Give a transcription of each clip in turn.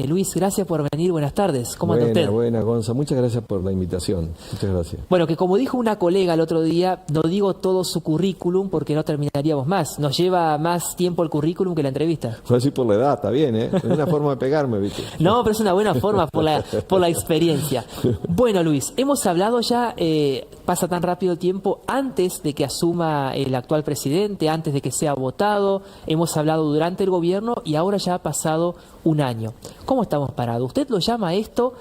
Luis, gracias por venir, buenas tardes. ¿Cómo anda usted? Buena, Gonza, muchas gracias por la invitación. Muchas gracias. Bueno, que como dijo una colega el otro día, no digo todo su currículum porque no terminaríamos más. Nos lleva más tiempo el currículum que la entrevista. Fue así por la edad, está bien, ¿eh? Es una forma de pegarme, ¿viste? No, pero es una buena forma por la experiencia. Bueno, Luis, hemos hablado ya, pasa tan rápido el tiempo, antes de que asuma el actual presidente, antes de que sea votado, hemos hablado durante el gobierno y ahora ya ha pasado un año. ¿Cómo estamos parados? Usted lo llama esto,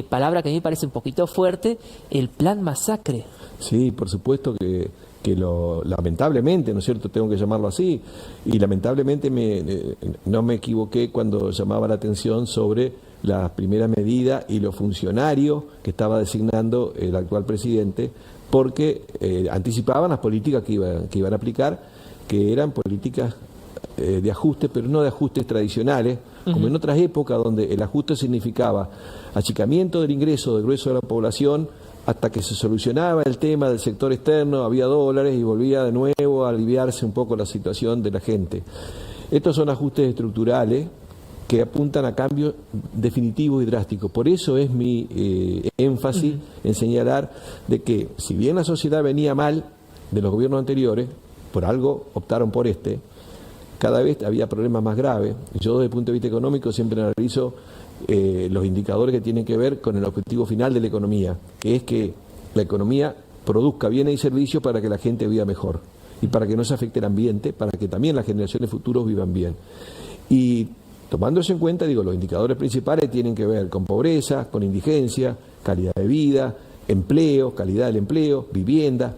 palabra que a mí me parece un poquito fuerte, el plan masacre. Sí, por supuesto que lamentablemente, ¿no es cierto?, tengo que llamarlo así, y lamentablemente no me equivoqué cuando llamaba la atención sobre las primeras medidas y los funcionarios que estaba designando el actual presidente, porque anticipaban las políticas que iban a aplicar, que eran políticas de ajuste, pero no de ajustes tradicionales, como en otras épocas donde el ajuste significaba achicamiento del ingreso del grueso de la población hasta que se solucionaba el tema del sector externo, había dólares y volvía de nuevo a aliviarse un poco la situación de la gente. Estos son ajustes estructurales que apuntan a cambios definitivos y drásticos. Por eso es mi énfasis en señalar de que si bien la sociedad venía mal de los gobiernos anteriores, por algo optaron por este, cada vez había problemas más graves. Yo desde el punto de vista económico siempre analizo los indicadores que tienen que ver con el objetivo final de la economía, que es que la economía produzca bienes y servicios para que la gente viva mejor y para que no se afecte el ambiente, para que también las generaciones futuras vivan bien. Y tomando eso en cuenta, digo, los indicadores principales tienen que ver con pobreza, con indigencia, calidad de vida, empleo, calidad del empleo, vivienda,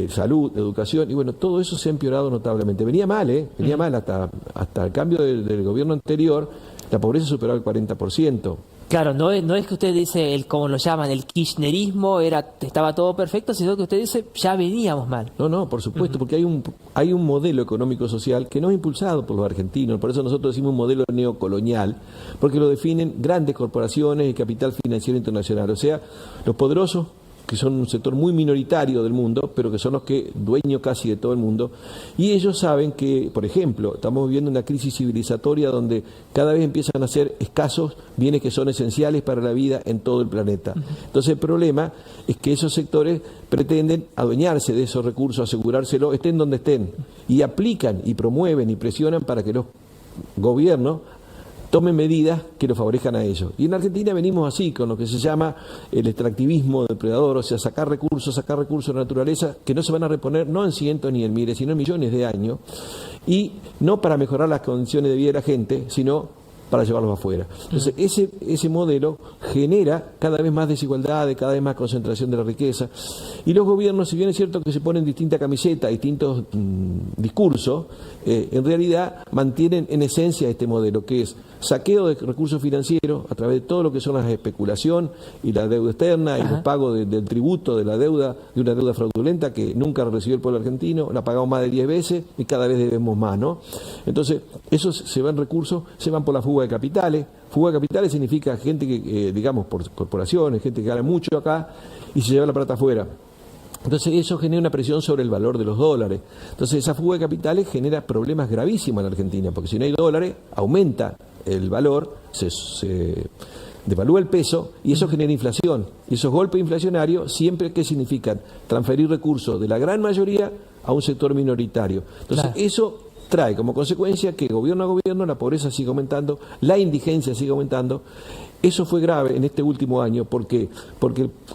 salud, educación, y bueno, todo eso se ha empeorado notablemente. Venía mal, venía mal hasta el cambio del gobierno anterior, la pobreza superó el 40%. Claro, no es que usted dice, como lo llaman, el kirchnerismo, estaba todo perfecto, sino que usted dice, ya veníamos mal. No, por supuesto, porque hay un modelo económico-social que no es impulsado por los argentinos, por eso nosotros decimos un modelo neocolonial, porque lo definen grandes corporaciones y capital financiero internacional, o sea, los poderosos, que son un sector muy minoritario del mundo, pero que son los que dueños casi de todo el mundo, y ellos saben que, por ejemplo, estamos viviendo una crisis civilizatoria donde cada vez empiezan a ser escasos bienes que son esenciales para la vida en todo el planeta. Entonces el problema es que esos sectores pretenden adueñarse de esos recursos, asegurárselo, estén donde estén, y aplican y promueven y presionan para que los gobiernos tomen medidas que lo favorezcan a ellos. Y en Argentina venimos así, con lo que se llama el extractivismo depredador, o sea, sacar recursos de la naturaleza que no se van a reponer no en cientos ni en miles, sino en millones de años, y no para mejorar las condiciones de vida de la gente, sino para llevarlos afuera. Entonces, ese modelo genera cada vez más desigualdades, cada vez más concentración de la riqueza, y los gobiernos, si bien es cierto que se ponen distintas camisetas, distintos discursos, en realidad mantienen en esencia este modelo, que es saqueo de recursos financieros a través de todo lo que son las especulación y la deuda externa y los pagos del tributo de la deuda, de una deuda fraudulenta que nunca recibió el pueblo argentino, la pagamos más de 10 veces y cada vez debemos más, ¿no? Entonces, esos se van recursos, se van por la fuga de capitales. Fuga de capitales significa gente que, digamos, por corporaciones, gente que gana mucho acá y se lleva la plata afuera. Entonces eso genera una presión sobre el valor de los dólares. Entonces esa fuga de capitales genera problemas gravísimos en la Argentina, porque si no hay dólares, aumenta el valor, se devalúa el peso y eso genera inflación. Y esos golpes inflacionarios siempre, ¿qué significan? Transferir recursos de la gran mayoría a un sector minoritario. Entonces eso trae como consecuencia que gobierno a gobierno la pobreza sigue aumentando, la indigencia sigue aumentando. Eso fue grave en este último año porque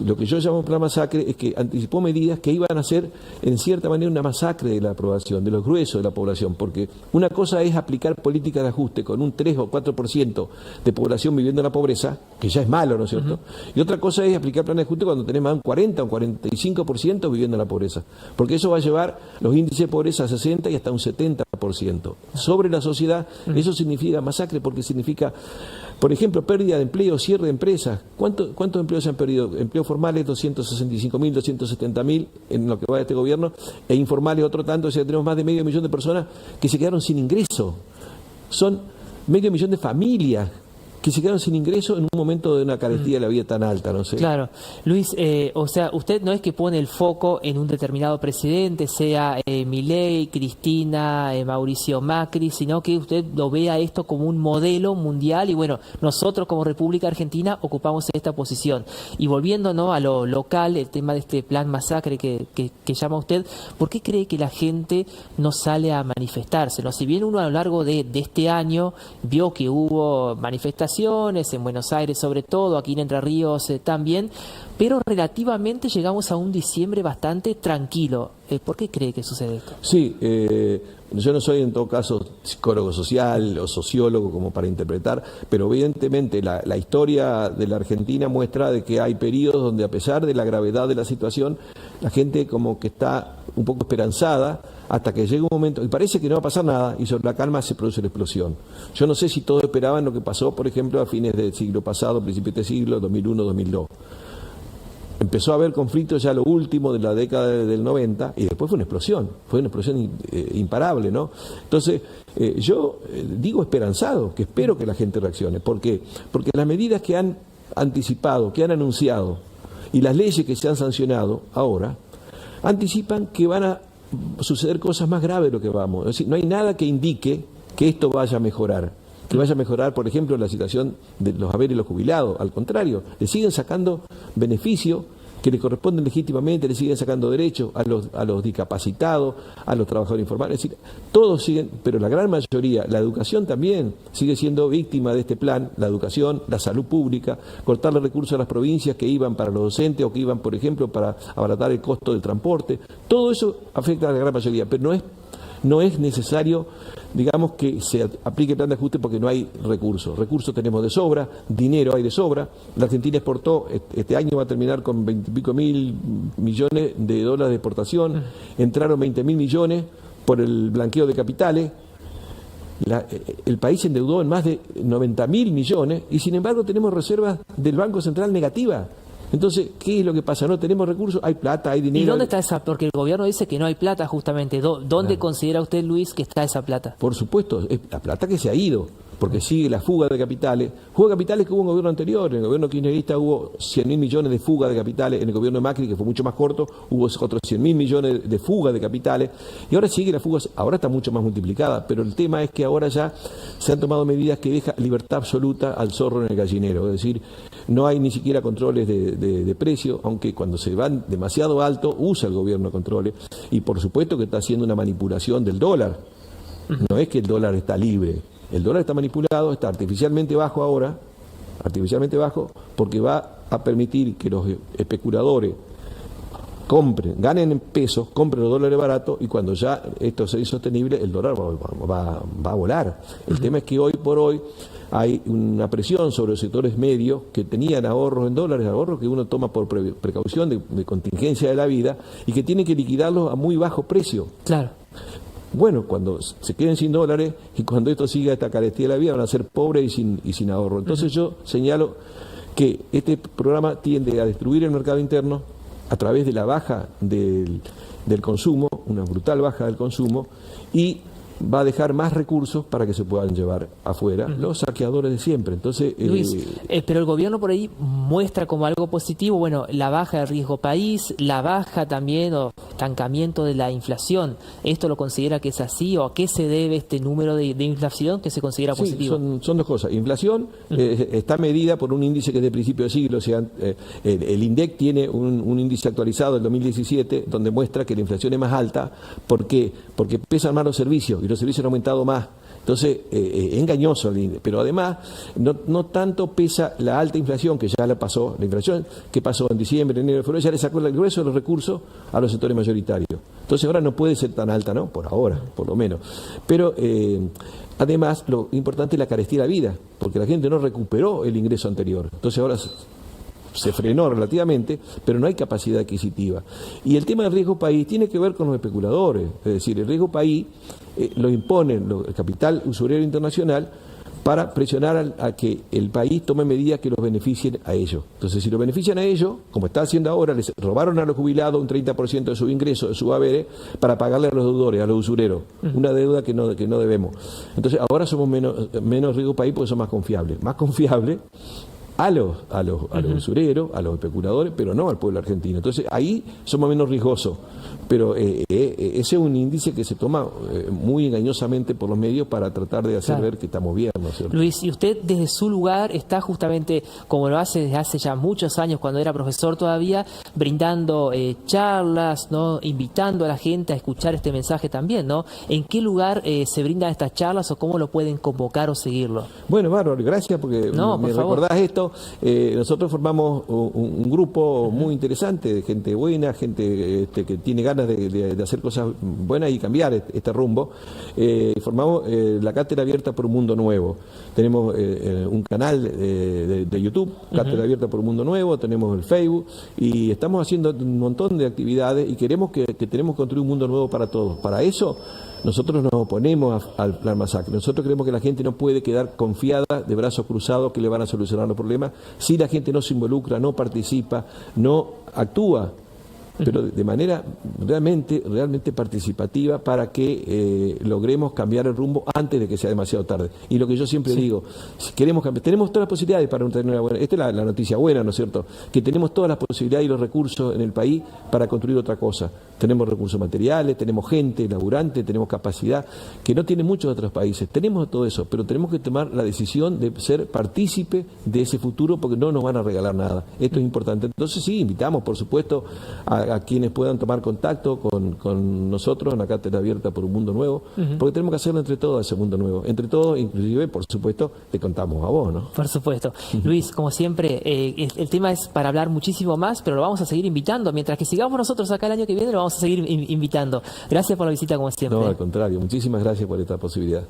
lo que yo llamo plan masacre es que anticipó medidas que iban a ser en cierta manera una masacre de la población, de los gruesos de la población, porque una cosa es aplicar políticas de ajuste con un 3 o 4% de población viviendo en la pobreza, que ya es malo, ¿no es cierto? Y otra cosa es aplicar planes de ajuste cuando tenés más de un 40 o un 45% viviendo en la pobreza, porque eso va a llevar los índices de pobreza a 60 y hasta un 70% sobre la sociedad. Eso significa masacre porque significa, por ejemplo, pérdida de empleo, cierre de empresas. ¿Cuántos empleos se han perdido? Empleos formales, 265.000, 270.000 en lo que va de este gobierno, e informales otro tanto, o sea, tenemos más de 500.000 de personas que se quedaron sin ingreso. Son 500.000 de familias que se quedaron sin ingreso en un momento de una carestía de la vida tan alta, no sé. Claro. Luis, o sea, usted no es que pone el foco en un determinado presidente, sea Milei, Cristina, Mauricio Macri, sino que usted lo vea esto como un modelo mundial y bueno, nosotros como República Argentina ocupamos esta posición. Y volviendo, ¿no?, a lo local, el tema de este plan masacre que llama usted, ¿por qué cree que la gente no sale a manifestarse, ¿no? Si bien uno a lo largo de este año vio que hubo manifestaciones en Buenos Aires sobre todo, aquí en Entre Ríos también, pero relativamente llegamos a un diciembre bastante tranquilo. ¿Por qué cree que sucede esto? Sí, yo no soy en todo caso psicólogo social o sociólogo como para interpretar, pero evidentemente la historia de la Argentina muestra de que hay periodos donde a pesar de la gravedad de la situación, la gente como que está un poco esperanzada hasta que llega un momento, y parece que no va a pasar nada, y sobre la calma se produce la explosión. Yo no sé si todos esperaban lo que pasó, por ejemplo, a fines del siglo pasado, principios de este siglo, 2001-2002. Empezó a haber conflictos ya lo último de la década del 90 y después fue una explosión imparable, ¿no? Entonces, yo digo esperanzado, que espero que la gente reaccione. ¿Por qué? Porque las medidas que han anticipado, que han anunciado y las leyes que se han sancionado ahora, anticipan que van a suceder cosas más graves de lo que vamos. Es decir, no hay nada que indique que esto vaya a mejorar. Que vaya a mejorar, por ejemplo, la situación de los haberes de los jubilados. Al contrario, le siguen sacando beneficios que le corresponden legítimamente, le siguen sacando derechos a los discapacitados, a los trabajadores informales. Es decir, todos siguen, pero la gran mayoría, la educación también sigue siendo víctima de este plan, la educación, la salud pública, cortarle recursos a las provincias que iban para los docentes o que iban, por ejemplo, para abaratar el costo del transporte. Todo eso afecta a la gran mayoría, pero no es necesario, digamos, que se aplique el plan de ajuste porque no hay recursos. Recursos tenemos de sobra, dinero hay de sobra. La Argentina exportó, este año va a terminar con 20 y pico mil millones de dólares de exportación. Entraron 20.000 millones por el blanqueo de capitales. El país se endeudó en más de 90.000 millones y sin embargo tenemos reservas del Banco Central negativas. Entonces, ¿qué es lo que pasa? No tenemos recursos, hay plata, hay dinero. ¿Y dónde está esa? Porque el gobierno dice que no hay plata justamente. ¿Dónde considera usted, Luis, que está esa plata? Por supuesto, es la plata que se ha ido, porque sigue la fuga de capitales. Fuga de capitales que hubo en el gobierno anterior. En el gobierno kirchnerista hubo 100.000 millones de fuga de capitales. En el gobierno de Macri, que fue mucho más corto, hubo otros 100.000 millones de fuga de capitales. Y ahora sigue la fuga, ahora está mucho más multiplicada. Pero el tema es que ahora ya se han tomado medidas que dejan libertad absoluta al zorro en el gallinero. Es decir, no hay ni siquiera controles de precio, aunque cuando se van demasiado alto usa el gobierno controles. Y por supuesto que está haciendo una manipulación del dólar. No es que el dólar está libre. El dólar está manipulado, está artificialmente bajo ahora, porque va a permitir que los especuladores ganen en pesos, compren los dólares baratos y cuando ya esto sea insostenible, el dólar va a volar. El tema es que hoy por hoy hay una presión sobre los sectores medios que tenían ahorros en dólares, ahorros que uno toma por precaución de contingencia de la vida y que tienen que liquidarlos a muy bajo precio. Claro. Bueno, cuando se queden sin dólares y cuando esto siga esta carestía de la vida van a ser pobres y sin ahorro. Entonces yo señalo que este programa tiende a destruir el mercado interno a través de la baja del consumo, una brutal baja del consumo, y va a dejar más recursos para que se puedan llevar afuera los saqueadores de siempre. Entonces, Luis, pero el gobierno por ahí muestra como algo positivo, bueno, la baja del riesgo país, la baja también o estancamiento de la inflación. ¿Esto lo considera que es así o a qué se debe este número de inflación que se considera positivo? Son dos cosas. Inflación está medida por un índice que es de principio de siglo, o sea, el INDEC tiene un índice actualizado del 2017 donde muestra que la inflación es más alta. ¿Por qué? Porque pesan más los servicios y los servicios han aumentado más. Entonces, es engañoso el índice. Pero además, no tanto pesa la alta inflación, que ya la pasó, la inflación que pasó en diciembre, enero, febrero, ya le sacó el grueso de los recursos a los sectores mayoritarios. Entonces, ahora no puede ser tan alta, ¿no? Por ahora, por lo menos. Pero, además, lo importante es la carestía de la vida, porque la gente no recuperó el ingreso anterior. Entonces, ahora se frenó relativamente, pero no hay capacidad adquisitiva. Y el tema del riesgo país tiene que ver con los especuladores, es decir, el riesgo país lo impone el capital usurero internacional para presionar a que el país tome medidas que los beneficien a ellos. Entonces, si los benefician a ellos, como está haciendo ahora, les robaron a los jubilados un 30% de su ingreso, de su haberes, para pagarle a los deudores, a los usureros, una deuda que no debemos. Entonces, ahora somos menos riesgo país porque son más confiables. Más confiables a los usureros, a los especuladores, pero no al pueblo argentino. Entonces, ahí somos menos riesgosos. Pero ese es un índice que se toma muy engañosamente por los medios para tratar de hacer ver que estamos bien, ¿no es cierto? Luis, y usted desde su lugar está justamente, como lo hace desde hace ya muchos años, cuando era profesor todavía, brindando charlas, ¿no? Invitando a la gente a escuchar este mensaje también, ¿no? ¿En qué lugar se brindan estas charlas o cómo lo pueden convocar o seguirlo? Bueno, bárbaro, gracias porque me recordás esto. Nosotros formamos un grupo muy interesante de gente buena, gente que tiene ganas de hacer cosas buenas y cambiar este rumbo. Formamos la Cátedra Abierta por un Mundo Nuevo. Tenemos un canal de YouTube, Cátedra Abierta por un Mundo Nuevo, tenemos el Facebook y estamos haciendo un montón de actividades y queremos que tenemos que construir un mundo nuevo para todos. Para eso nosotros nos oponemos al plan masacre. Nosotros creemos que la gente no puede quedar confiada de brazos cruzados que le van a solucionar los problemas si la gente no se involucra, no participa, no actúa, pero de manera realmente participativa para que logremos cambiar el rumbo antes de que sea demasiado tarde. Y lo que yo siempre digo, si queremos cambiar, tenemos todas las posibilidades para tener una buena... Esta es la noticia buena, ¿no es cierto? Que tenemos todas las posibilidades y los recursos en el país para construir otra cosa. Tenemos recursos materiales, tenemos gente laburante, tenemos capacidad, que no tienen muchos otros países. Tenemos todo eso, pero tenemos que tomar la decisión de ser partícipe de ese futuro porque no nos van a regalar nada. Esto es importante. Entonces sí, invitamos, por supuesto, a quienes puedan tomar contacto con nosotros en la Cátedra Abierta por un Mundo Nuevo, porque tenemos que hacerlo entre todos, ese mundo nuevo. Entre todos, inclusive, por supuesto, te contamos a vos, ¿no? Por supuesto. Luis, como siempre, el tema es para hablar muchísimo más, pero lo vamos a seguir invitando. Mientras que sigamos nosotros acá el año que viene, lo vamos a seguir invitando. Gracias por la visita, como siempre. No, al contrario. Muchísimas gracias por esta posibilidad.